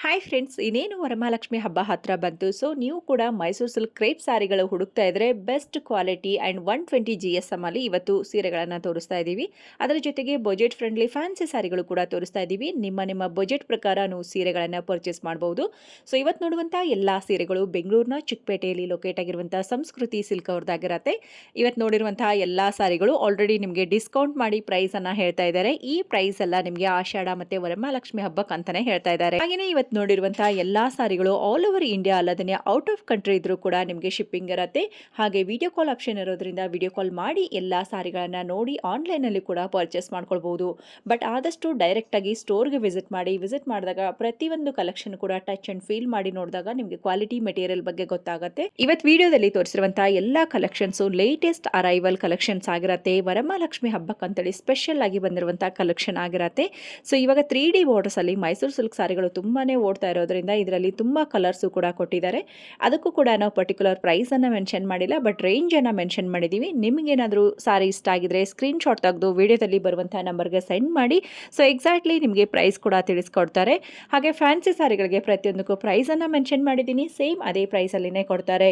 Hi friends, ಇನ್ನೇನು ವರಮಹಾಲಕ್ಷ್ಮಿ ಹಬ್ಬ ಹತ್ರ ಬಂತು. ಸೊ ನೀವು ಕೂಡ ಮೈಸೂರು ಸಿಲ್ಕ್ ಕ್ರೇಪ್ ಸ್ಯಾರಿಗಳು ಹುಡುಕ್ತಾ ಇದ್ರೆ ಬೆಸ್ಟ್ ಕ್ವಾಲಿಟಿ ಆ್ಯಂಡ್ 120 GSM ಅಲ್ಲಿ ಇವತ್ತು ಸೀರೆಗಳನ್ನು ತೋರಿಸ್ತಾ ಇದ್ದೀವಿ. ಅದರ ಜೊತೆಗೆ ಬಜೆಟ್ ಫ್ರೆಂಡ್ಲಿ ಫ್ಯಾನ್ಸಿ ಸ್ಯಾರಿಗಳು ಕೂಡ ತೋರಿಸ್ತಾ ಇದ್ದೀವಿ. ನಿಮ್ಮ ಬಜೆಟ್ ಪ್ರಕಾರ ನೀವು ಸೀರೆಗಳನ್ನು ಪರ್ಚೇಸ್ ಮಾಡಬಹುದು. ಸೊ ಇವತ್ತು ನೋಡುವಂಥ ಎಲ್ಲ ಸೀರೆಗಳು ಬೆಂಗಳೂರಿನ ಚಿಕ್ಕಪೇಟೆಯಲ್ಲಿ ಲೊಕೇಟ್ ಆಗಿರುವಂಥ ಸಂಸ್ಕೃತಿ ಸಿಲ್ಕ್ ಅವ್ರದ್ದಾಗಿರುತ್ತೆ. ಇವತ್ತು ನೋಡಿರುವಂತಹ ಎಲ್ಲ ಸಾರಿಗಳು ಆಲ್ರೆಡಿ ನಿಮಗೆ ಡಿಸ್ಕೌಂಟ್ ಮಾಡಿ ಪ್ರೈಸನ್ನು ಹೇಳ್ತಾ ಇದ್ದಾರೆ. ಈ ಪ್ರೈಸ್ ಎಲ್ಲ ನಿಮಗೆ ಆಷಾಢ ಮತ್ತು ವರಮಹಾಲಕ್ಷ್ಮಿ ಹಬ್ಬಕ್ಕೆ ಅಂತಾನೆ ಹೇಳ್ತಾ ಇದ್ದಾರೆ. ಹಾಗೆಯೇ ಇವತ್ತು ನೋಡಿರುವಂತಹ ಎಲ್ಲಾ ಸಾರಿಗಳು ಆಲ್ ಓವರ್ ಇಂಡಿಯಾ ಅಲ್ಲದೇ ಔಟ್ ಆಫ್ ಕಂಟ್ರಿ ಇದ್ರೂ ಕೂಡ ನಿಮಗೆ ಶಿಪ್ಪಿಂಗ್ ಇರುತ್ತೆ. ಹಾಗೆ ವಿಡಿಯೋ ಕಾಲ್ ಆಪ್ಷನ್ ಇರೋದ್ರಿಂದ ವಿಡಿಯೋ ಕಾಲ್ ಮಾಡಿ ಎಲ್ಲಾ ಸಾರಿಗಳನ್ನ ನೋಡಿ ಆನ್ಲೈನ್ ಅಲ್ಲಿ ಕೂಡ ಪರ್ಚೇಸ್ ಮಾಡ್ಕೊಳ್ಬಹುದು. ಬಟ್ ಆದಷ್ಟು ಡೈರೆಕ್ಟ್ ಆಗಿ ಸ್ಟೋರ್ಗೆ ವಿಸಿಟ್ ಮಾಡಿದಾಗ ಪ್ರತಿಯೊಂದು ಕಲೆಕ್ಷನ್ ಕೂಡ ಟಚ್ ಅಂಡ್ ಫೀಲ್ ಮಾಡಿ ನೋಡಿದಾಗ ನಿಮಗೆ ಕ್ವಾಲಿಟಿ ಮೆಟೀರಿಯಲ್ ಬಗ್ಗೆ ಗೊತ್ತಾಗುತ್ತೆ. ಇವತ್ತು ವಿಡಿಯೋದಲ್ಲಿ ತೋರಿಸಿರುವಂತಹ ಎಲ್ಲಾ ಕಲೆಕ್ಷನ್ಸ್ ಲೇಟೆಸ್ಟ್ ಅರೈವಲ್ ಕಲೆಕ್ಷನ್ಸ್ ಆಗಿರತ್ತೆ. ವರಮಹಾಲಕ್ಷ್ಮಿ ಹಬ್ಬಕ್ಕಂತೇಳಿ ಸ್ಪೆಷಲ್ ಆಗಿ ಬಂದಿರುವಂತಹ ಕಲೆಕ್ಷನ್ ಆಗಿರತ್ತೆ. ಸೊ ಇವಾಗ 3D ಬಾರ್ಡರ್ಸ್ ಅಲ್ಲಿ ಮೈಸೂರು ಸಿಲ್ಕ್ ಸಾರಿಗಳು ತುಂಬಾನೇ ಓಡ್ತಾ ಇರೋದ್ರಿಂದ ಇದರಲ್ಲಿ ತುಂಬಾ ಕಲರ್ಸ್ ಕೂಡ ಕೊಟ್ಟಿದ್ದಾರೆ. ಅದಕ್ಕೂ ಕೂಡ ನಾವು ಪರ್ಟಿಕ್ಯುಲರ್ ಪ್ರೈಸ್ ಅನ್ನ ಮೆನ್ಷನ್ ಮಾಡಿಲ್ಲ, ಬಟ್ ರೇಂಜ್ ಅನ್ನ ಮೆನ್ಷನ್ ಮಾಡಿದೀವಿ. ನಿಮಗೆ ಏನಾದರೂ ಸಾರಿ ಇಷ್ಟ ಆಗಿದ್ರೆ ಸ್ಕ್ರೀನ್ ಶಾಟ್ ತೆಗೆದು ವಿಡಿಯೋದಲ್ಲಿ ಬರುವಂತಹ ನಂಬರ್ಗೆ ಸೆಂಡ್ ಮಾಡಿ. ಸೊ ಎಕ್ಸಾಕ್ಟ್ಲಿ ನಿಮಗೆ ಪ್ರೈಸ್ ಕೂಡ ತಿಳಿಸ್ಕೊಡ್ತಾರೆ. ಹಾಗೆ ಫ್ಯಾನ್ಸಿ ಸಾರಿಗಳಿಗೆ ಪ್ರತಿಯೊಂದಕ್ಕೂ ಪ್ರೈಸ್ ಅನ್ನ ಮೆನ್ಷನ್ ಮಾಡಿದ್ದೀನಿ, ಸೇಮ್ ಅದೇ ಪ್ರೈಸ್ ಅಲ್ಲಿನೇ ಕೊಡ್ತಾರೆ.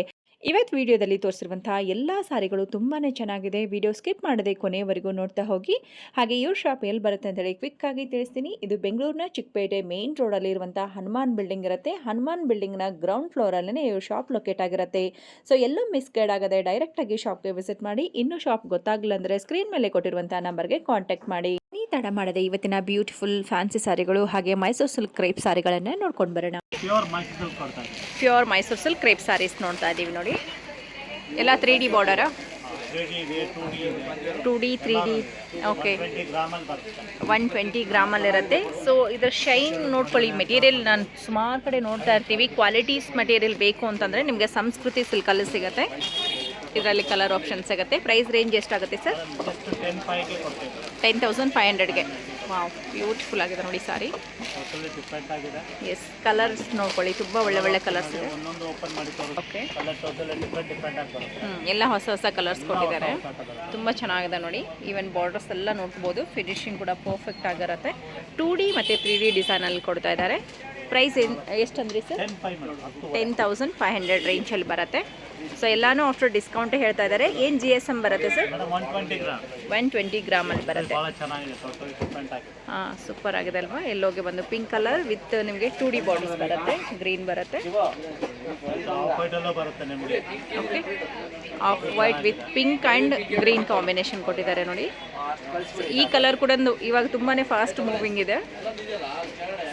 ಇವತ್ತು ವಿಡಿಯೋದಲ್ಲಿ ತೋರಿಸಿರುವಂತಹ ಎಲ್ಲ ಸಾರಿಗಳು ತುಂಬಾ ಚೆನ್ನಾಗಿದೆ. ವಿಡಿಯೋ ಸ್ಕಿಪ್ ಮಾಡದೆ ಕೊನೆಯವರೆಗೂ ನೋಡ್ತಾ ಹೋಗಿ. ಹಾಗೆ ಇವ್ರ ಶಾಪ್ ಎಲ್ಲಿ ಬರುತ್ತೆ ಅಂತೇಳಿ ಕ್ವಿಕ್ ಆಗಿ ತಿಳಿಸ್ತೀನಿ. ಇದು ಬೆಂಗಳೂರಿನ ಚಿಕ್ಕಪೇಟೆ ಮೇನ್ ರೋಡಲ್ಲಿ ಇರುವಂತಹ ಹನುಮಾನ್ ಬಿಲ್ಡಿಂಗ್ ಇರುತ್ತೆ. ಹನುಮಾನ್ ಬಿಲ್ಡಿಂಗ್ನ ಗ್ರೌಂಡ್ ಫ್ಲೋರಲ್ಲೇ ಇವ್ರ ಶಾಪ್ ಲೊಕೇಟ್ ಆಗಿರುತ್ತೆ. ಸೊ ಎಲ್ಲೂ ಮಿಸ್ಗೈಡ್ ಆಗದೆ ಡೈರೆಕ್ಟಾಗಿ ಶಾಪ್ಗೆ ವಿಸಿಟ್ ಮಾಡಿ. ಇನ್ನೂ ಶಾಪ್ ಗೊತ್ತಾಗಲಿಲ್ಲ ಅಂದರೆ ಸ್ಕ್ರೀನ್ ಮೇಲೆ ಕೊಟ್ಟಿರುವಂತಹ ನಂಬರ್ಗೆ ಕಾಂಟ್ಯಾಕ್ಟ್ ಮಾಡಿ. ತಡ ಮಾಡದೆ ಇವತ್ತಿನ ಬ್ಯೂಟಿಫುಲ್ ಫ್ಯಾನ್ಸಿ ಸಾರಿಗಳು ಹಾಗೆ ಮೈಸೂರು ಸಿಲ್ಕ್ ಕ್ರೇಪ್ ಸಾರಿಗಳನ್ನ ನೋಡ್ಕೊಂಡು ಬರೋಣ. Pure Mysuru silk crepe saris ನೋಡ್ತಾ ಇದ್ದೀವಿ ನೋಡಿ. ಎಲ್ಲ 3D ಬಾರ್ಡರಾ? 2D 3D okay. 120 ಗ್ರಾಮಲ್ಲಿ ಇರುತ್ತೆ. ಸೊ ಇದರ ಶೈನ್ ನೋಡ್ಕೊಳ್ಳಿ. ಮೆಟೀರಿಯಲ್ ನಾನು ಸುಮಾರು ಕಡೆ ನೋಡ್ತಾ ಇರ್ತೀವಿ. ಕ್ವಾಲಿಟೀಸ್ ಮೆಟೀರಿಯಲ್ ಬೇಕು ಅಂತಂದರೆ ನಿಮಗೆ ಸಂಸ್ಕೃತಿ ಸಿಲ್ಕಲ್ಲಿ ಸಿಗುತ್ತೆ. ಇದರಲ್ಲಿ ಕಲರ್ ಆಪ್ಷನ್ ಸಿಗುತ್ತೆ. ಪ್ರೈಸ್ ರೇಂಜ್ ಎಷ್ಟಾಗುತ್ತೆ ಸರ್? 10,500ಗೆ. ವಾವ್, ಬ್ಯೂಟಿಫುಲ್ ಆಗಿದೆ ನೋಡಿ ಸಾರಿ. ಎಸ್, ಕಲರ್ಸ್ ನೋಡ್ಕೊಳ್ಳಿ, ತುಂಬ ಒಳ್ಳೆ ಕಲರ್ಸ್ ಇದೆ. ಓಕೆ, ಎಲ್ಲ ಹೊಸ ಕಲರ್ಸ್ ಕೊಟ್ಟಿದ್ದಾರೆ. ತುಂಬ ಚೆನ್ನಾಗಿದೆ ನೋಡಿ. ಈವನ್ ಬಾರ್ಡರ್ಸ್ ಎಲ್ಲ ನೋಡ್ಬೋದು. ಫಿನಿಶಿಂಗ್ ಕೂಡ ಪರ್ಫೆಕ್ಟ್ ಆಗಿರುತ್ತೆ. 2D ಮತ್ತು 3D ಡಿಸೈನಲ್ಲಿ ಕೊಡ್ತಾ ಇದ್ದಾರೆ. Price ಎಷ್ಟಂದ್ರಿ sir? 10,500 ರೇಂಜಲ್ಲಿ ಬರುತ್ತೆ. ಸೊ ಎಲ್ಲಾನು ಆಫ್ಟರ್ ಡಿಸ್ಕೌಂಟ್ ಹೇಳ್ತಾ ಇದ್ದಾರೆ. ಏನು GSM ಬರುತ್ತೆ ಸರ್? 120 ಗ್ರಾಮಲ್ಲಿ ಬರುತ್ತೆ. ಹಾಂ, ಸೂಪರ್ ಆಗಿದೆ ಅಲ್ವಾ? ಎಲ್ಲೋಗೆ ಬಂದು ಪಿಂಕ್ ಕಲರ್ ವಿತ್ ನಿಮಗೆ 2D ಬಾರ್ಡರ್ಸ್ ಬರುತ್ತೆ. ಗ್ರೀನ್ ಬರುತ್ತೆ. Okay, of white with pink and green combination ಕೊಟ್ಟಿದ್ದಾರೆ ನೋಡಿ. ಈ ಕಲರ್ ಕೂಡ ಇವಾಗ ತುಂಬಾ ಫಾಸ್ಟ್ ಮೂವಿಂಗ್ ಇದೆ.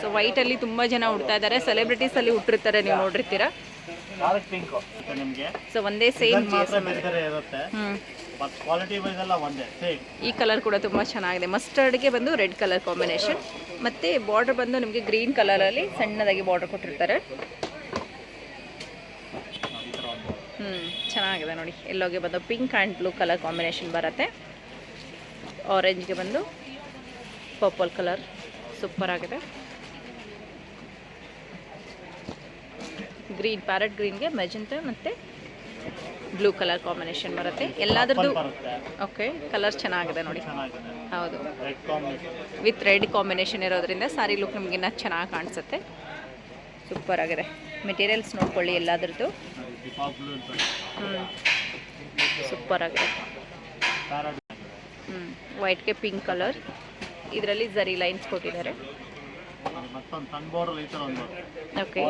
ಸೊ ವೈಟಲ್ಲಿ ತುಂಬ ಜನ ಉಡ್ತಾ ಇದ್ದಾರೆ. ಸೆಲೆಬ್ರಿಟೀಸಲ್ಲಿ ಉಟ್ಟಿರ್ತಾರೆ, ನೀವು ನೋಡಿರ್ತೀರಾ. ಸೊ ಒಂದೇ ಸೇಮ್ ಈ ಕಲರ್ ಕೂಡ ತುಂಬ ಚೆನ್ನಾಗಿದೆ. ಮಸ್ಟರ್ಡ್ಗೆ ಬಂದು ರೆಡ್ ಕಲರ್ ಕಾಂಬಿನೇಷನ್, ಮತ್ತು ಬಾರ್ಡರ್ ಬಂದು ನಿಮಗೆ ಗ್ರೀನ್ ಕಲರಲ್ಲಿ ಸಣ್ಣದಾಗಿ ಬಾರ್ಡರ್ ಕೊಟ್ಟಿರ್ತಾರೆ. ಚೆನ್ನಾಗಿದೆ ನೋಡಿ. ಎಲ್ಲೋಗೆ ಬಂದು pink and blue colour combination ಬರುತ್ತೆ. ಆರೆಂಜ್ಗೆ ಬಂದು ಪರ್ಪಲ್ ಕಲರ್ ಸೂಪರ್ ಆಗಿದೆ. ಗ್ರೀನ್, ಪ್ಯಾರೆಟ್ ಗ್ರೀನ್ಗೆ ಮೆಜೆಂಟಾ ಮತ್ತು ಬ್ಲೂ ಕಲರ್ ಕಾಂಬಿನೇಷನ್ ಬರುತ್ತೆ. ಎಲ್ಲಾದ್ರದ್ದು ಓಕೆ, ಕಲರ್ ಚೆನ್ನಾಗಿದೆ ನೋಡಿ. ಹೌದು, ವಿತ್ ರೆಡ್ ಕಾಂಬಿನೇಷನ್ ಇರೋದ್ರಿಂದ ಸಾರಿ ಲುಕ್ ನಿಮಗಿನ್ನ ಚೆನ್ನಾಗಿ ಕಾಣಿಸುತ್ತೆ. ಸೂಪರ್ ಆಗಿದೆ. ಮೆಟೀರಿಯಲ್ಸ್ ನೋಡ್ಕೊಳ್ಳಿ ಎಲ್ಲಾದ್ರದ್ದು. ಸೂಪರ್ ಆಗಿದೆ. ವೈಟ್ಗೆ ಪಿಂಕ್ ಕಲರ್, ಇದರಲ್ಲಿ ಝರಿ ಲೈನ್ಸ್ ಕೊಟ್ಟಿದ್ದಾರೆ. ಓಕೆ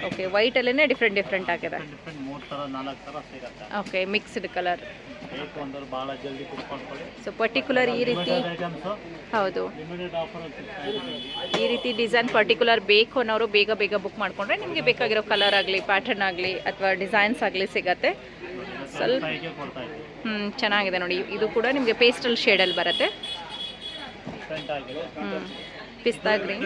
ಓಕೆ, ವೈಟಲ್ಲೇ ಡಿಫ್ರೆಂಟ್ ಆಗಿದೆ. Okay, mixed colour. So particular ಈ ರೀತಿ, ಹೌದು, ಈ ರೀತಿ ಡಿಸೈನ್ ಪರ್ಟಿಕ್ಯುಲರ್ ಬೇಕು ಅನ್ನೋರು ಬೇಗ ಬುಕ್ ಮಾಡಿಕೊಂಡ್ರೆ ನಿಮಗೆ ಬೇಕಾಗಿರೋ ಕಲರ್ ಆಗಲಿ, ಪ್ಯಾಟರ್ನ್ ಆಗಲಿ ಅಥವಾ ಡಿಸೈನ್ಸ್ ಆಗಲಿ ಸಿಗತ್ತೆ. ಸ್ವಲ್ಪ ಚೆನ್ನಾಗಿದೆ ನೋಡಿ. ಇದು ಕೂಡ ನಿಮಗೆ ಪೇಸ್ಟಲ್ ಶೇಡಲ್ಲಿ ಬರುತ್ತೆ. ಪಿಸ್ತಾ ಗ್ರೀನ್,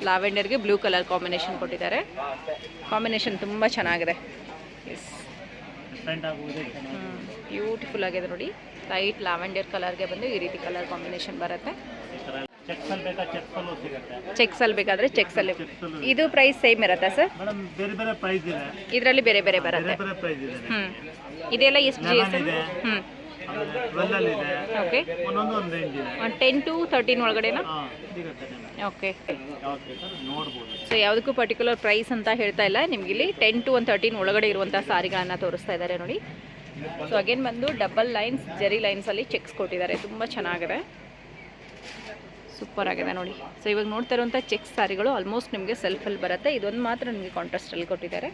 ಲಾವೆಂಡರ್ಗೆ ಬ್ಲೂ ಕಲರ್ ಕಾಂಬಿನೇಷನ್ ಕೊಟ್ಟಿದ್ದಾರೆ. ಕಾಂಬಿನೇಷನ್ ತುಂಬ ಚೆನ್ನಾಗಿದೆ. ಎಸ್, ಬ್ಯೂಟಿಫುಲ್ ಆಗಿದೆ ನೋಡಿ. ಲೈಟ್ ಲಾವೆಂಡರ್ ಕಲರ್ಗೆ ಬಂದು ಈ ರೀತಿ ಕಲರ್ ಕಾಂಬಿನೇಷನ್ ಬರುತ್ತೆ. ಚೆಕ್ಸಲ್ಲಿ ಬೇಕಾದರೆ ಚೆಕ್ಸಲ್ಲಿ. ಇದು ಪ್ರೈಸ್ ಸೇಮ್ ಇರುತ್ತಾ ಸರ್? ಇದರಲ್ಲಿ ಬೇರೆ ಬರುತ್ತೆ. ಇದೆಲ್ಲ ಎಷ್ಟು GSM? 12 ಅಲ್ಲಿ ಇದೆ. ಓಕೆ, ಒಂದೊಂದು ರೇಂಜ್ ಇದೆ. 10 to 13 ಒಳಗಡೆನಾ? ಸಿಗುತ್ತೆ ನಿಮಗೆ. ಓಕೆ, ಯಾವ್ದು ಬೇಕಾದ್ರೂ ನೋಡ್ಬೋದು. ಸೊ ಯಾವುದಕ್ಕೂ ಪರ್ಟಿಕ್ಯುಲರ್ ಪ್ರೈಸ್ ಅಂತ ಹೇಳ್ತಾ ಇಲ್ಲ, ನಿಮ್ಗೆ ಇಲ್ಲಿ 10 to 13 ಒಳಗಡೆ ಇರುವಂಥ ಸಾರಿಗಳನ್ನು ತೋರಿಸ್ತಾ ಇದ್ದಾರೆ ನೋಡಿ. ಸೊ ಅಗೇನ್ ಬಂದು ಡಬಲ್ ಲೈನ್ಸ್ ಜೆರಿ ಲೈನ್ಸಲ್ಲಿ ಚೆಕ್ಸ್ ಕೊಟ್ಟಿದ್ದಾರೆ, ತುಂಬ ಚೆನ್ನಾಗಿದೆ, ಸೂಪರ್ ಆಗಿದೆ ನೋಡಿ. ಸೊ ಇವಾಗ ನೋಡ್ತಾ ಇರುವಂಥ ಚೆಕ್ಸ್ ಸಾರಿಗಳು ಆಲ್ಮೋಸ್ಟ್ ನಿಮಗೆ ಸೆಲ್ಫಲ್ಲಿ ಬರುತ್ತೆ. ಇದೊಂದು ಮಾತ್ರ ನಿಮಗೆ ಕಾಂಟ್ರಾಸ್ಟಲ್ಲಿ ಕೊಟ್ಟಿದ್ದಾರೆ.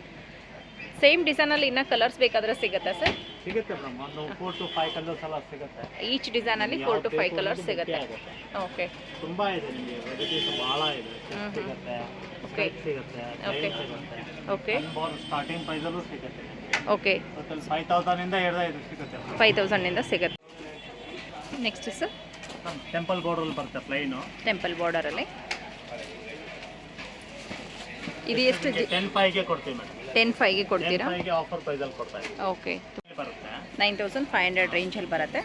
ಸೇಮ್ ಡಿಸೈನಲ್ಲಿ ಇನ್ನೂ ಕಲರ್ಸ್ ಬೇಕಾದರೆ ಸಿಗುತ್ತಾ ಸರ್? ಸಿಗುತ್ತೆ ಮೇಡಮ್, ಒಂದು 4 to 5 ಕಲರ್ಸ್ ಎಲ್ಲ ಸಿಗುತ್ತೆ. ಈಚ್ ಡಿಸೈನಲ್ಲಿ 4 to 5 ಕಲರ್ಸ್ ಸಿಗುತ್ತೆ. ಓಕೆ, ತುಂಬಾ ಇದೆ ನಿಮಗೆ, ವೆರೈಟೀಸ್ ಭಾಳ ಇದೆ. ಸಿಗುತ್ತೆ, ಓಕೆ ಸಿಗುತ್ತೆ, ಓಕೆ ಸಿಗುತ್ತೆ. ಓಕೆ ಸ್ಟಾರ್ಟಿಂಗ್ ಪ್ರೈಸಲ್ಲೂ ಸಿಗುತ್ತೆ. ಓಕೆ, ಟೋಟಲ್ 5000 ಇಂದ ಹಿಡಿದ ಇದು ಸಿಗುತ್ತೆ. 5000 ಇಂದ ಸಿಗುತ್ತೆ. ನೆಕ್ಸ್ಟ್ ಸರ್, ಟೆಂಪಲ್ ಬಾರ್ಡರ್ ಬರುತ್ತೆ, ಪ್ಲೈನು ಟೆಂಪಲ್ ಬಾರ್ಡರಲ್ಲಿ. ಇದು ಎಷ್ಟು? 10,500 ಕೊಡ್ತೀವಿ ಮೇಡಮ್. 10,500 ಕೊಡ್ತೀರಾ? 10,500 ಆಫರ್ ಪ್ರೈಸಲ್ಲಿ ಕೊಡ್ತಾ ಇದ್ದೀವಿ. ಓಕೆ, ಬರುತ್ತೆ 9500 ರೇಂಜಲ್ಲಿ ಬರುತ್ತೆ.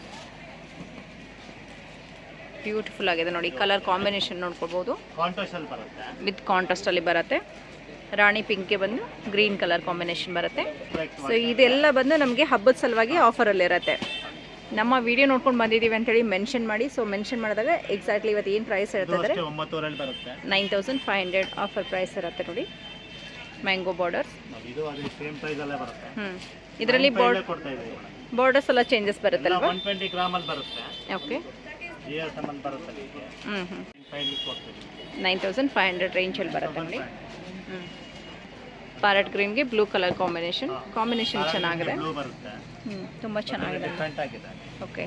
ಬ್ಯೂಟಿಫುಲ್ ಆಗಿದೆ ನೋಡಿ, ಕಲರ್ ಕಾಂಬಿನೇಷನ್ ನೋಡ್ಕೊಳ್ಬೋದು. ಕಾಂಟ್ರಾಸ್ಟ್ ಅಲ್ಲಿ ಬರುತ್ತೆ, ವಿತ್ ಕಾಂಟ್ರಾಸ್ಟಲ್ಲಿ ಬರುತ್ತೆ. ರಾಣಿ ಪಿಂಕ್ಗೆ ಬಂದು ಗ್ರೀನ್ ಕಲರ್ ಕಾಂಬಿನೇಷನ್ ಬರುತ್ತೆ. ಸೊ ಇದೆಲ್ಲ ಬಂದು ನಮಗೆ ಹಬ್ಬದ ಸಲುವಾಗಿ ಆಫರಲ್ಲಿರುತ್ತೆ. ನಮ್ಮ ವಿಡಿಯೋ ನೋಡ್ಕೊಂಡು ಬಂದಿದ್ದೀವಿ ಅಂತೇಳಿ ಮೆನ್ಷನ್ ಮಾಡಿ. ಸೊ ಮೆನ್ಷನ್ ಮಾಡಿದಾಗ ಎಕ್ಸಾಕ್ಟ್ಲಿ ಇವತ್ತು ಏನು ಪ್ರೈಸ್ ಹೇಳ್ತಿದ್ದಾರೆ, 9,000 ಬರುತ್ತೆ. 9500 ಆಫರ್ ಪ್ರೈಸ್ ಇರುತ್ತೆ ನೋಡಿ. ಮ್ಯಾಂಗೋ ಬಾರ್ಡರ್ಸ್, ಇದು ಅದೇ ಸೇಮ್ ಪ್ರೈಸ್ ಅಲ್ಲೇ ಬರುತ್ತೆ. ಇದರಲ್ಲಿ ಕೊಡ್ತಾ ಇದ್ದೀವಿ. ಬಾರ್ಡರ್ಸ್ ಎಲ್ಲ ಚೇಂಜಸ್ ಬರುತ್ತಲ್ವಾ? 120 ಗ್ರಾಮಲ್ಲಿ ಬರುತ್ತೆ. ಓಕೆ, GSM ಅಲ್ಲಿ ಬರುತ್ತೆ. 5 ಕೊಡ್ತೀವಿ. 9500 ರೇಂಜಲ್ಲಿ ಬರುತ್ತೆ ನೋಡಿ. ಪ್ಯಾರೆಟ್ ಗ್ರೀನ್ಗೆ ಬ್ಲೂ ಕಲರ್ ಕಾಂಬಿನೇಷನ್ ಚೆನ್ನಾಗಿದೆ. ಬ್ಲೂ ಬರುತ್ತೆ, ತುಂಬ ಚೆನ್ನಾಗಿದೆ. ಡಿಫ್ರೆಂಟ್ ಆಗಿದೆ. ಓಕೆ,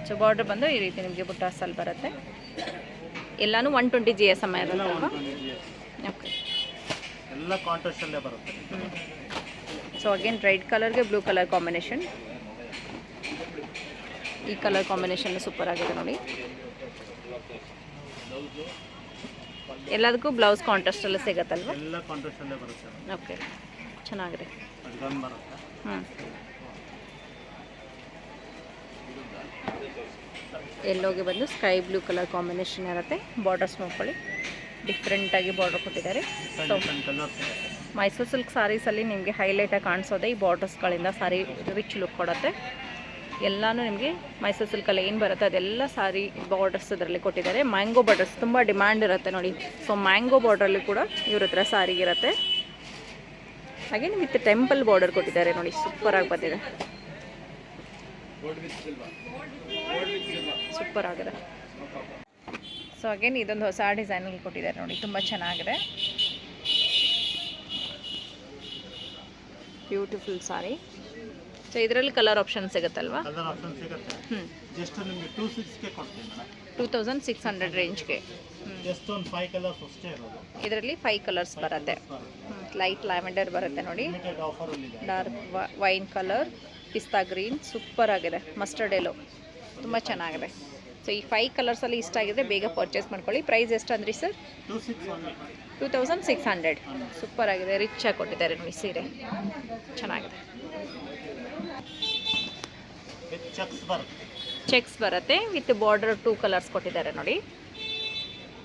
ಸೊ ಬಾರ್ಡರ್ ಬಂದು ಈ ರೀತಿ ನಿಮಗೆ ಬುಟ್ಟಾಸಲ್ಲಿ ಬರುತ್ತೆ. ಎಲ್ಲಾನು 120 GSM ಇರುತ್ತಲ್ವಾ? ಓಕೆ, ಎಲ್ಲ ಕಾಂಟ್ರಾಸ್ಟ್ ಅಲ್ಲೇ ಬರುತ್ತೆ. ಸೊ ಅಗೇನ್ ರೆಡ್ ಕಲರ್ಗೆ ಬ್ಲೂ ಕಲರ್ ಕಾಂಬಿನೇಷನ್. ಈ ಕಲರ್ ಕಾಂಬಿನೇಷನ್ ಸೂಪರ್ ಆಗಿದೆ ನೋಡಿ. ಎಲ್ಲದಕ್ಕೂ ಬ್ಲೌಸ್ ಕಾಂಟ್ರಾಸ್ಟಲ್ಲಿ ಸಿಗುತ್ತಲ್ವ? ಎಲ್ಲ ಕಾಂಟ್ರಾಸ್ಟ್ ಅಲ್ಲೇ ಬರುತ್ತೆ. ಓಕೆ, ಚೆನ್ನಾಗಿದೆ. ಅದೊಂದು ಬರುತ್ತೆ. ಎಲ್ಲೋಗೆ ಬಂದು ಸ್ಕೈ ಬ್ಲೂ ಕಲರ್ ಕಾಂಬಿನೇಷನ್ ಇರುತ್ತೆ. ಬಾರ್ಡರ್ಸ್ ನೋಡ್ಕೊಳ್ಳಿ, ಡಿಫ್ರೆಂಟಾಗಿ ಬಾರ್ಡರ್ ಕೊಟ್ಟಿದ್ದಾರೆ. ಸೊ ಮೈಸೂರು ಸಿಲ್ಕ್ ಸಾರೀಸಲ್ಲಿ ನಿಮಗೆ ಹೈಲೈಟಾಗಿ ಕಾಣಿಸೋದೆ ಈ ಬಾರ್ಡರ್ಸ್ಗಳಿಂದ ಸಾರಿ ರಿಚ್ ಲುಕ್ ಕೊಡುತ್ತೆ. ಎಲ್ಲನೂ ನಿಮಗೆ ಮೈಸೂರು ಸಿಲ್ಕಲ್ಲಿ ಏನು ಬರುತ್ತೆ ಅದೆಲ್ಲ ಸಾರಿ ಬಾರ್ಡರ್ಸ್ ಇದರಲ್ಲಿ ಕೊಟ್ಟಿದ್ದಾರೆ. ಮ್ಯಾಂಗೋ ಬಾರ್ಡರ್ಸ್ ತುಂಬ ಡಿಮ್ಯಾಂಡ್ ಇರುತ್ತೆ ನೋಡಿ. ಸೊ ಮ್ಯಾಂಗೋ ಬಾರ್ಡ್ರಲ್ಲಿ ಕೂಡ ಇವ್ರ ಹತ್ರ ಸಾರಿಗಿರುತ್ತೆ. ಹಾಗೆ ವಿತ್ ಟೆಂಪಲ್ ಬಾರ್ಡರ್ ಕೊಟ್ಟಿದ್ದಾರೆ ನೋಡಿ, ಸೂಪರಾಗಿ ಬಂದಿದೆ, ಸೂಪರ್ ಆಗಿದೆ. ಸೊ ಅಗೇನ್ ಇದೊಂದು ಹೊಸ ಡಿಸೈನಲ್ಲಿ ಕೊಟ್ಟಿದ್ದಾರೆ ನೋಡಿ, ತುಂಬ ಚೆನ್ನಾಗಿದೆ. ಬ್ಯೂಟಿಫುಲ್ ಸಾರಿ. ಸೊ ಇದರಲ್ಲಿ ಕಲರ್ ಆಪ್ಷನ್ ಸಿಗುತ್ತಲ್ವಾ? ಕಲರ್ ಆಪ್ಷನ್ ಸಿಗುತ್ತೆ. ಜಸ್ಟ್ ನಿಮಗೆ 2600 ಕೊಡ್ತೀನಿ ಮೇಡಮ್. 2600 ರೇಂಜ್ಗೆ. ಜಸ್ಟ್ ಒಂದು 5 ಕಲರ್ಸ್ ಅಷ್ಟೇ ಇರೋದು. ಇದರಲ್ಲಿ 5 ಕಲರ್ಸ್ ಬರುತ್ತೆ. ಲೈಟ್ ಲ್ಯಾವೆಂಡರ್ ಬರುತ್ತೆ ನೋಡಿ, ಲಿಮಿಟೆಡ್ ಆಫರ್ ಅಲ್ಲಿ ಇದೆ. ಡಾರ್ಕ್ ವೈನ್ ಕಲರ್, ಪಿಸ್ತಾ ಗ್ರೀನ್, ಸೂಪರ್ ಆಗಿದೆ. ಮಸ್ಟರ್ಡ್ ಎಲ್ಲೋ ತುಂಬ ಚೆನ್ನಾಗಿದೆ. ಸೊ ಈ 5 ಕಲರ್ಸಲ್ಲಿ ಇಷ್ಟ ಆಗಿದೆ, ಬೇಗ ಪರ್ಚೇಸ್ ಮಾಡ್ಕೊಳ್ಳಿ. ಪ್ರೈಸ್ ಎಷ್ಟು ಅಂದ್ರಿ ಸರ್? 2600. ಸೂಪರ್ ಆಗಿದೆ, ರಿಚ್ ಆಗಿ ಕೊಟ್ಟಿದ್ದಾರೆ ನೋಡಿ ಸೀರೆ, ಚೆನ್ನಾಗಿದೆ. ಚೆಕ್ಸ್ ಬರುತ್ತೆ ವಿತ್ ಬಾರ್ಡರ್ 2 ಕಲರ್ಸ್ ಕೊಟ್ಟಿದ್ದಾರೆ ನೋಡಿ,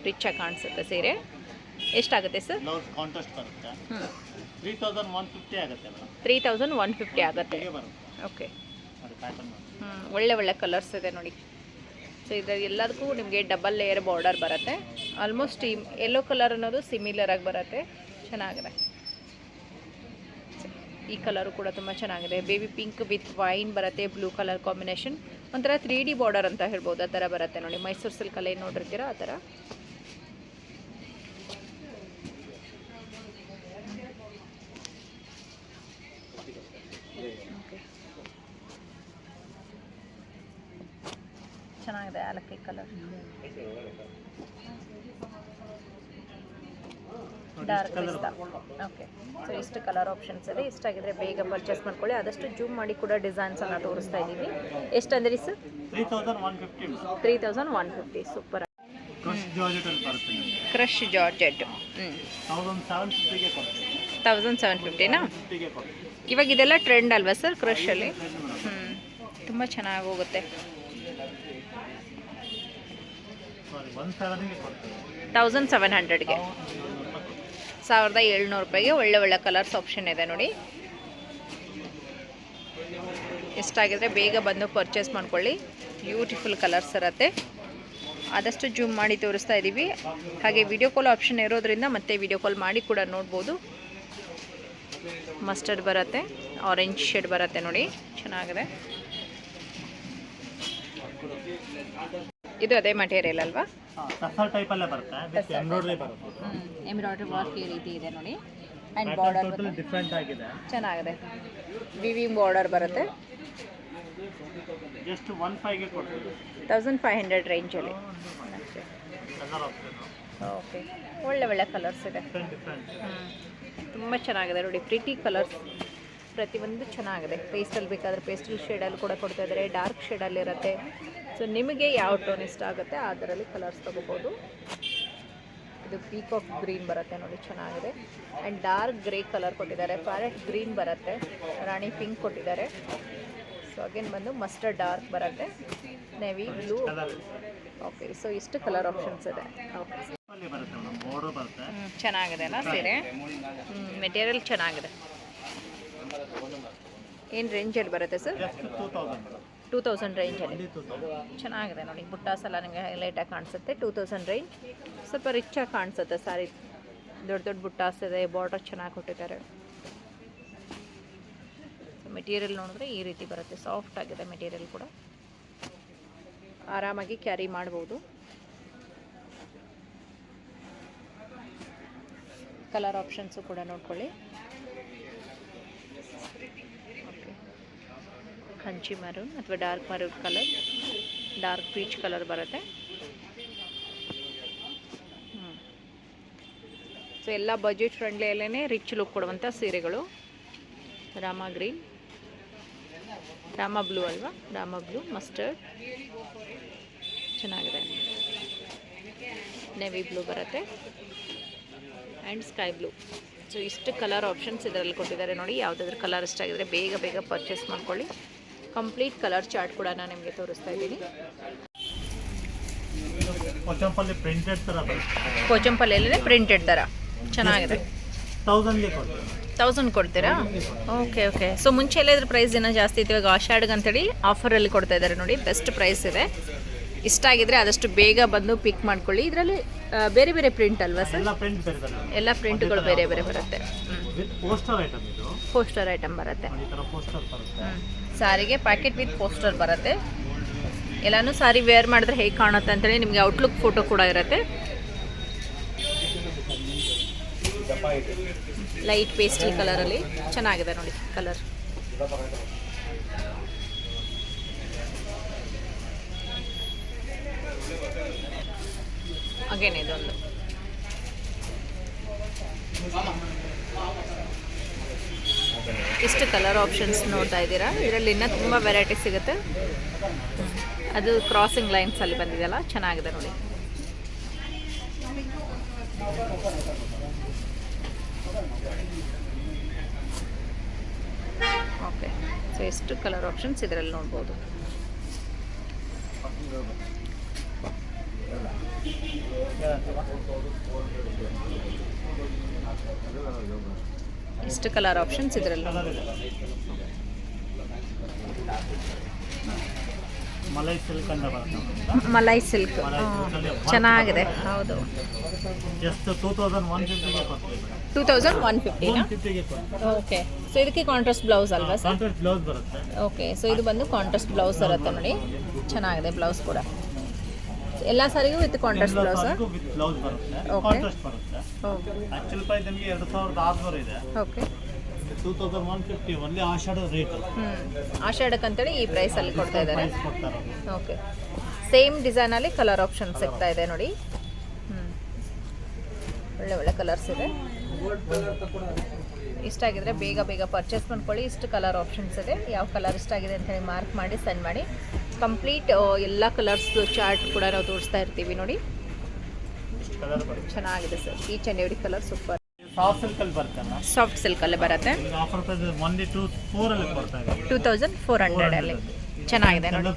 ರಿಚ್ ಆಗಿ ಕಾಣಿಸುತ್ತೆ ಸೀರೆ. ಎಷ್ಟಾಗುತ್ತೆ ಸರ್? ಬ್ಲೌಸ್ ಕಾಂಟ್ರಾಸ್ಟ್ ಬರುತ್ತೆ. 3150 ಆಗುತ್ತೆ ಮೇಡಮ್. 3150 ಆಗುತ್ತೆ. ಓಕೆ, ಒಳ್ಳೆ ಒಳ್ಳೆ ಕಲರ್ಸ್ ಇದೆ ನೋಡಿ. ಸೊ ಇದು ಎಲ್ಲದಕ್ಕೂ ನಿಮಗೆ ಡಬಲ್ ಲೇಯರ್ ಬಾರ್ಡರ್ ಬರುತ್ತೆ. ಆಲ್ಮೋಸ್ಟ್ ಈ ಯೆಲ್ಲೋ ಕಲರ್ ಅನ್ನೋದು ಸಿಮಿಲರ್ ಆಗಿ ಬರುತ್ತೆ, ಚೆನ್ನಾಗಿದೆ. ಈ ಕಲರು ಕೂಡ ತುಂಬ ಚೆನ್ನಾಗಿದೆ. ಬೇಬಿ ಪಿಂಕ್ ವಿತ್ ವೈನ್ ಬರುತ್ತೆ, ಬ್ಲೂ ಕಲರ್ ಕಾಂಬಿನೇಷನ್, ಒಂಥರ 3D ಬಾರ್ಡರ್ ಅಂತ ಹೇಳ್ಬೋದು, ಆ ಥರ ಬರುತ್ತೆ ನೋಡಿ. ಮೈಸೂರು ಸಿಲ್ಕಲ್ಲಿ ಏನು ನೋಡಿರ್ತೀರ ಆ ಥರ. ಚೆನ್ನಾಗಿದೆ ಏಲಕ್ಕಿ ಕಲರ್, ಡಾರ್ಕ್ ಪಿಸ್ತಾ. ಓಕೆ, ಸೊ ಇಷ್ಟು ಕಲರ್ ಆಪ್ಷನ್ಸ್ ಇದೆ. ಇಷ್ಟಾಗಿದ್ರೆ ಬೇಗ ಪರ್ಚೇಸ್ ಮಾಡ್ಕೊಳ್ಳಿ. ಆದಷ್ಟು ಜೂಮ್ ಮಾಡಿ ಕೂಡ ಡಿಸೈನ್ಸನ್ನು ತೋರಿಸ್ತಾ ಇದ್ದೀವಿ. ಎಷ್ಟು ಅಂದ್ರಿ ಸರ್? 3150. ಸೂಪರ್. ಕ್ರಶ್ ಜಾರ್ಜೆಟ್ 1750ನಾ? ಇವಾಗ ಇದೆಲ್ಲ ಟ್ರೆಂಡ್ ಅಲ್ವಾ ಸರ್ ಕ್ರಶಲ್ಲಿ? ತುಂಬ ಚೆನ್ನಾಗಿ ಹೋಗುತ್ತೆ. 1700ಗೆ, 1700 ರೂಪಾಯಿಗೆ ಒಳ್ಳೆ ಒಳ್ಳೆ ಕಲರ್ಸ್ ಆಪ್ಷನ್ ಇದೆ ನೋಡಿ. ಇಷ್ಟಾಗಿದ್ರೆ ಬೇಗ ಬಂದು ಪರ್ಚೇಸ್ ಮಾಡ್ಕೊಳ್ಳಿ. ಬ್ಯೂಟಿಫುಲ್ ಕಲರ್ಸ್ ಇರುತ್ತೆ. ಆದಷ್ಟು ಜೂಮ್ ಮಾಡಿ ತೋರಿಸ್ತಾ ಇದ್ದೀವಿ. ಹಾಗೆ ವಿಡಿಯೋ ಕಾಲ್ ಆಪ್ಷನ್ ಇರೋದ್ರಿಂದ ಮತ್ತೆ ವಿಡಿಯೋ ಕಾಲ್ ಮಾಡಿ ಕೂಡ ನೋಡ್ಬೋದು. ಮಸ್ಟರ್ಡ್ ಬರುತ್ತೆ, ಆರೆಂಜ್ ಶೇಡ್ ಬರುತ್ತೆ ನೋಡಿ, ಚೆನ್ನಾಗಿದೆ. ಇದು ಅದೇ ಮಟೀರಿಯಲ್ ಅಲ್ವಾ? ಟಸರ್ ಟೈಪ್ ಅಲ್ಲೇ ಬರುತ್ತೆ, ವಿತ್ ಎಂಬ್ರಾಯ್ಡರಿ ಬರುತ್ತೆ. ಎಂಬ್ರಾಯ್ಡರಿ ವರ್ಕ್ ಈ ರೀತಿ ಇದೆ ನೋಡಿ. ಆ್ಯಂಡ್ ಬಾರ್ಡರ್ ಟೋಟಲ್ ಡಿಫ್ರೆಂಟ್ ಆಗಿದೆ. ಚೆನ್ನಾಗಿದೆ. ವಿವಿಂಗ್ ಬಾರ್ಡರ್ ಬರುತ್ತೆ. ಜಸ್ಟ್ 1,500 ಗೆ ಕೊಡ್ತೀವಿ. 1500 ರೇಂಜಲ್ಲಿ. ಕಲರ್ ಆಪ್ಷನ್ ಓಕೆ, ಒಳ್ಳೆ ಕಲರ್ಸ್ ಇದೆ. ಡಿಫ್ರೆಂಟ್. ತುಂಬ ಚೆನ್ನಾಗಿದೆ ನೋಡಿ, ಪ್ರಿಟಿ ಕಲರ್ಸ್ ಪ್ರತಿಯೊಂದು ಚೆನ್ನಾಗಿದೆ. ಪೇಸ್ಟಲ್ಲಿ ಬೇಕಾದರೆ ಪೇಸ್ಟಲ್ ಶೇಡಲ್ಲಿ ಕೂಡ ಕೊಡ್ತಾ ಇದ್ದಾರೆ, ಡಾರ್ಕ್ ಶೇಡಲ್ಲಿ ಇರುತ್ತೆ. ಸೊ ನಿಮಗೆ ಯಾವ ಟೋನ್ ಇಷ್ಟ ಆಗುತ್ತೆ ಅದರಲ್ಲಿ ಕಲರ್ಸ್ ತೊಗೋಬೋದು. ಇದು ಪೀಕಾಕ್ ಗ್ರೀನ್ ಬರುತ್ತೆ ನೋಡಿ, ಚೆನ್ನಾಗಿದೆ. ಆ್ಯಂಡ್ ಡಾರ್ಕ್ ಗ್ರೇ ಕಲರ್ ಕೊಟ್ಟಿದ್ದಾರೆ, ಪ್ಯಾರೆಟ್ ಗ್ರೀನ್ ಬರುತ್ತೆ, ರಾಣಿ ಪಿಂಕ್ ಕೊಟ್ಟಿದ್ದಾರೆ. ಸೊ ಅಗೇನ್ ಬಂದು ಮಸ್ಟರ್ಡ್ ಡಾರ್ಕ್ ಬರುತ್ತೆ, ನೇವಿ ಬ್ಲೂ. ಓಕೆ, ಸೊ ಇಷ್ಟು ಕಲರ್ ಆಪ್ಷನ್ಸ್ ಇದೆ. ಓಕೆ, ಚೆನ್ನಾಗಿದೆ ಅಲ್ಲ ಸೀರೆ? ಮೆಟೀರಿಯಲ್ ಚೆನ್ನಾಗಿದೆ. ಏನು ರೇಂಜಲ್ಲಿ ಬರುತ್ತೆ ಸರ್? 2000 ರೇಂಜಲ್ಲಿ ಚೆನ್ನಾಗಿದೆ ನೋಡಿ. ಬುಟ್ಟಾಸ್ ಎಲ್ಲ ನಿಮಗೆ ಹೈಲೈಟಾಗಿ ಕಾಣಿಸುತ್ತೆ. 2000 ರೇಂಜ್, ಸ್ವಲ್ಪ ರಿಚಾಗಿ ಕಾಣಿಸುತ್ತೆ ಸಾರಿ. ದೊಡ್ಡ ಬುಟ್ಟಾಸ್ ಇದೆ, ಬಾರ್ಡರ್ ಚೆನ್ನಾಗಿ ಕೊಟ್ಟಿದ್ದಾರೆ. ಮೆಟೀರಿಯಲ್ ನೋಡಿದ್ರೆ ಈ ರೀತಿ ಬರುತ್ತೆ, ಸಾಫ್ಟ್ ಆಗಿದೆ ಮೆಟೀರಿಯಲ್ ಕೂಡ, ಆರಾಮಾಗಿ ಕ್ಯಾರಿ ಮಾಡ್ಬೋದು. ಕಲರ್ ಆಪ್ಷನ್ಸು ಕೂಡ ನೋಡ್ಕೊಳ್ಳಿ. ಓಕೆ, ಹಂಚಿ ಮರೂನ್ ಅಥವಾ dark maroon colour, dark peach colour ಬರುತ್ತೆ. ಸೊ ಎಲ್ಲ ಬಜೆಟ್ ಫ್ರೆಂಡ್ಲಿಯಲ್ಲೇ ರಿಚ್ ಲುಕ್ ಕೊಡುವಂಥ ಸೀರೆಗಳು. ರಾಮ ಗ್ರೀನ್, ರಾಮ ಬ್ಲೂ ಅಲ್ವಾ? ರಾಮ ಬ್ಲೂ, ಮಸ್ಟರ್ಡ್ ಚೆನ್ನಾಗಿದೆ. ನೇವಿ ಬ್ಲೂ ಬರುತ್ತೆ ಆ್ಯಂಡ್ ಸ್ಕೈ ಬ್ಲೂ. ಸೊ ಇಷ್ಟು ಕಲರ್ ಆಪ್ಷನ್ಸ್ ಇದರಲ್ಲಿ ಕೊಟ್ಟಿದ್ದಾರೆ ನೋಡಿ. ಯಾವುದಾದ್ರೂ ಕಲರ್ ಇಷ್ಟ ಆಗಿದ್ರೆ ಬೇಗ ಪರ್ಚೇಸ್ ಮಾಡ್ಕೊಳ್ಳಿ. ಕಂಪ್ಲೀಟ್ ಕಲರ್ ಚಾರ್ಟ್ ಕೂಡ ನಾನು ನಿಮಗೆ ತೋರಿಸ್ತಾ ಇದ್ದೀನಿ. ಕೋಚಂಪಲ್ಲಿಯಲ್ಲೇ ಪ್ರಿಂಟೆಡ್ ಥರ ಚೆನ್ನಾಗಿದೆ. 1000 ಕೊಡ್ತೀರಾ? ಓಕೆ. ಸೊ ಮುಂಚೆ ಎಲ್ಲ ಇದ್ರ ಪ್ರೈಸ್ ಏನೋ ಜಾಸ್ತಿ ಇತ್ತು, ಇವಾಗ ಆಷಾಢಗೆ ಅಂತೇಳಿ ಆಫರಲ್ಲಿ ಕೊಡ್ತಾ ಇದ್ದಾರೆ ನೋಡಿ. ಬೆಸ್ಟ್ ಪ್ರೈಸ್ ಇದೆ. ಇಷ್ಟ ಆಗಿದ್ರೆ ಆದಷ್ಟು ಬೇಗ ಬಂದು ಪಿಕ್ ಮಾಡ್ಕೊಳ್ಳಿ. ಇದರಲ್ಲಿ ಬೇರೆ ಪ್ರಿಂಟ್ ಅಲ್ವಾ ಸರ್? ಎಲ್ಲ ಪ್ರಿಂಟ್ಗಳು ಬೇರೆ ಬರುತ್ತೆ. ಪೋಸ್ಟರ್ ಐಟಮ್ ಬರುತ್ತೆ. ಸಾರಿಗೆ ಪ್ಯಾಕೆಟ್ ವಿತ್ ಪೋಸ್ಟರ್ ಬರುತ್ತೆ. ಎಲ್ಲನೂ ಸಾರಿ ವೇರ್ ಮಾಡಿದ್ರೆ ಹೇಗೆ ಕಾಣುತ್ತೆ ಅಂತೇಳಿ ನಿಮಗೆ ಔಟ್ಲುಕ್ ಫೋಟೋ ಕೂಡ ಇರುತ್ತೆ. ಲೈಟ್ ಪೇಸ್ಟಲ್ ಕಲರಲ್ಲಿ ಚೆನ್ನಾಗಿದೆ ನೋಡಿ ಕಲರ್. ಅಗೇನ್ ಇದೊಂದು ಇಷ್ಟು ಕಲರ್ ಆಪ್ಷನ್ಸ್ ನೋಡ್ತಾ ಇದ್ದೀರಾ. ಇದರಲ್ಲಿ ಇನ್ನೂ ತುಂಬ ವೆರೈಟಿ ಸಿಗುತ್ತೆ. ಅದು ಕ್ರಾಸಿಂಗ್ ಲೈನ್ಸಲ್ಲಿ ಬಂದಿದೆಯಲ್ಲ, ಚೆನ್ನಾಗಿದೆ ನೋಡಿ. ಓಕೆ, ಸೊ ಎಷ್ಟು ಕಲರ್ ಆಪ್ಷನ್ಸ್ ಇದರಲ್ಲಿ ನೋಡ್ಬೋದು. ಇಷ್ಟು ಕಲರ್ ಆಪ್ಷನ್ಸ್ ಇದರಲ್ಲಿ. ಮಲೈ ಸಿಲ್ಕ್ ಚೆನ್ನಾಗಿದೆ. ಹೌದು, ಜಸ್ಟ್ 2150. ಓಕೆ, ಸೊ ಇದಕ್ಕೆ ಕಾಂಟ್ರಾಸ್ಟ್ ಬ್ಲೌಸ್ ಅಲ್ವಾ ಸರ್? ಬ್ಲೌಸ್ ಬರುತ್ತೆ. ಓಕೆ, ಸೊ ಇದು ಬಂದು ಕಾಂಟ್ರಾಸ್ಟ್ ಬ್ಲೌಸ್ ಇರುತ್ತೆ ನೋಡಿ, ಚೆನ್ನಾಗಿದೆ ಬ್ಲೌಸ್ ಕೂಡ. ಎಲ್ಲ ಸಾರಿಗೂ ವಿತ್ ಕಾಂಟ್ರಾಸ್ಟ್ ಬ್ಲೌಸ್ ಬರುತ್ತೆ. ಓಕೆ ಆಕ್ಚುಲ್ ಪ್ರೈಸ್ ನಿಮಗೆ 2600 ಇದೆ. ಓಕೆ, 2150 ಒನ್ಲಿ ಆಷಾಢ ರೇಟ್. ಆಷಾಢಕ್ಕಂತೇಳಿ ಈ ಪ್ರೈಸಲ್ಲಿ ಕೊಡ್ತಾ ಇದ್ದಾರೆ. ಓಕೆ, ಸೇಮ್ ಡಿಸೈನಲ್ಲಿ ಕಲರ್ ಆಪ್ಷನ್ ಸಿಗ್ತಾ ಇದೆ ನೋಡಿ. ಒಳ್ಳೆ ಕಲರ್ಸ್ ಇದೆ. ಇಷ್ಟ ಆಗಿದ್ರೆ ಬೇಗ ಪರ್ಚೇಸ್ ಮಾಡ್ಕೊಳ್ಳಿ. ಇಷ್ಟು ಕಲರ್ ಆಪ್ಷನ್ಸ್ ಇದೆ. ಯಾವ ಕಲರ್ ಇಷ್ಟ ಆಗಿದೆ ಅಂತ ಹೇಳಿ ಮಾರ್ಕ್ ಮಾಡಿ ಸೆಂಡ್ ಮಾಡಿ. ಕಂಪ್ಲೀಟ್ ಎಲ್ಲ ಕಲರ್ಸ್ ಚಾರ್ಟ್ ಕೂಡ ನಾವು ತೋರಿಸ್ತಾ ಇರ್ತೀವಿ ನೋಡಿ. ಚೆನ್ನಾಗಿದೆ sir, each and every colour super. Soft ಸಿಲ್ಕಲ್ಲೇ ಬರುತ್ತೆ. 2400 ಅಲ್ಲಿ ಚೆನ್ನಾಗಿದೆ ನೋಡಿ.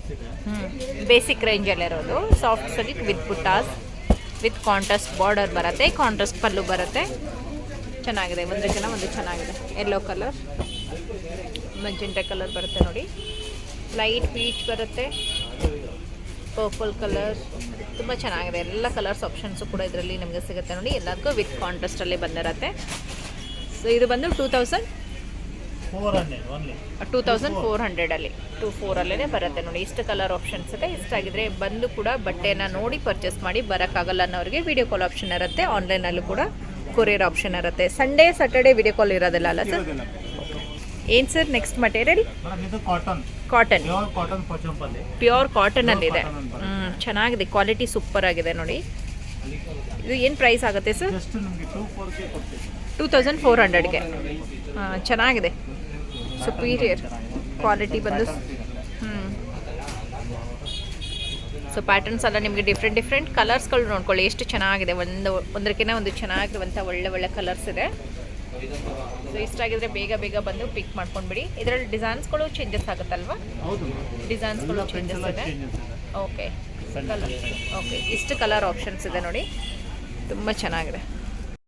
ಬೇಸಿಕ್ ರೇಂಜಲ್ಲಿರೋದು ಸಾಫ್ಟ್ ಸಿಲ್ಕ್ ವಿತ್ ಬುಟ್ಟಾಸ್ ವಿತ್ ಕಾಂಟ್ರಾಸ್ಟ್ ಬಾರ್ಡರ್ ಬರುತ್ತೆ, ಕಾಂಟ್ರಾಸ್ಟ್ ಪಲ್ಲು ಬರುತ್ತೆ. ಚೆನ್ನಾಗಿದೆ. ಒಂದು ಚೆನ್ನಾಗಿದೆ. ಯೆಲ್ಲೋ ಕಲರ್, ಮೆಜೆಂಟಾ ಕಲರ್ ಬರುತ್ತೆ ನೋಡಿ. ಲೈಟ್ ಪೀಚ್ ಬರುತ್ತೆ, ಪರ್ಪಲ್ ಕಲರ್, ತುಂಬ ಚೆನ್ನಾಗಿದೆ. ಎಲ್ಲ ಕಲರ್ಸ್ ಆಪ್ಷನ್ಸು ಕೂಡ ಇದರಲ್ಲಿ ನಿಮಗೆ ಸಿಗುತ್ತೆ ನೋಡಿ. ಎಲ್ಲದಕ್ಕೂ ವಿತ್ ಕಾಂಟ್ರಾಸ್ಟಲ್ಲಿ ಬಂದಿರುತ್ತೆ. ಸೊ ಇದು ಬಂದು 400 only. 2400ಅಲ್ಲಿ 24ಅಲ್ಲೇ ಬರುತ್ತೆ ನೋಡಿ. ಇಷ್ಟು ಕಲರ್ ಆಪ್ಷನ್ಸ್ ಇದೆ. ಇಷ್ಟಾಗಿದ್ರೆ ಬಂದು ಕೂಡ ಬಟ್ಟೆನ ನೋಡಿ ಪರ್ಚೇಸ್ ಮಾಡಿ. ಬರೋಕ್ಕಾಗಲ್ಲ ಅನ್ನೋರಿಗೆ ವಿಡಿಯೋ ಕಾಲ್ ಆಪ್ಷನ್ ಇರುತ್ತೆ. ಆನ್ಲೈನಲ್ಲೂ ಕೂಡ ಕೊರಿಯರ್ ಆಪ್ಷನ್ ಇರುತ್ತೆ. ಸಂಡೇ ಸ್ಯಾಟರ್ಡೇ ವಿಡಿಯೋ ಕಾಲ್ ಇರೋದಿಲ್ಲ ಅಲ್ಲ ಸರ್? ಏನು ಸರ್ ನೆಕ್ಸ್ಟ್ ಮಟೀರಿಯಲ್? ಮೇಡಮ್ ಇದು cotton, cotton, pure cotton Pochampally. Pure ಕಾಟನಲ್ಲಿದೆ. Pure cotton ಅಲ್ಲಿ ಚೆನ್ನಾಗಿದೆ, ಕ್ವಾಲಿಟಿ ಸೂಪರ್ ಆಗಿದೆ ನೋಡಿ. ಇದು ಏನು ಪ್ರೈಸ್ ಆಗುತ್ತೆ ಸರ್? ಜಸ್ಟ್ ನಿಮಗೆ 2400 ಕೊಡ್ತೀವಿ. 2400ಗೆ. ಚೆನ್ನಾಗಿದೆ, ಸುಪೀರಿಯರ್ ಕ್ವಾಲಿಟಿ ಬಂದು. ಸೊ ಪ್ಯಾಟರ್ನ್ಸ್ ಎಲ್ಲ ನಿಮಗೆ ಡಿಫ್ರೆಂಟ್ ಕಲರ್ಸ್ಗಳು ನೋಡ್ಕೊಳ್ಳಿ ಎಷ್ಟು ಚೆನ್ನಾಗಿದೆ. ಒಂದಕ್ಕಿಂತ ಒಂದು ಚೆನ್ನಾಗಿರುವಂಥ ಒಳ್ಳೆ ಕಲರ್ಸ್ ಇದೆ. ಸೊ ಇಷ್ಟಾಗಿದ್ರೆ ಬೇಗ ಬಂದು ಪಿಕ್ ಮಾಡ್ಕೊಂಡ್ಬಿಡಿ. ಇದರಲ್ಲಿ ಡಿಸೈನ್ಸ್ಗಳು ಚೇಂಜಸ್ ಆಗುತ್ತಲ್ವಾ? ಹೌದು, ಡಿಸೈನ್ಸ್ಗಳು ಚೇಂಜಸ್ ಇದೆ. ಓಕೆ, ಸಣ್ಣ ಇಷ್ಟು ಕಲರ್ ಆಪ್ಷನ್ಸ್ ಇದೆ ನೋಡಿ, ತುಂಬ ಚೆನ್ನಾಗಿದೆ.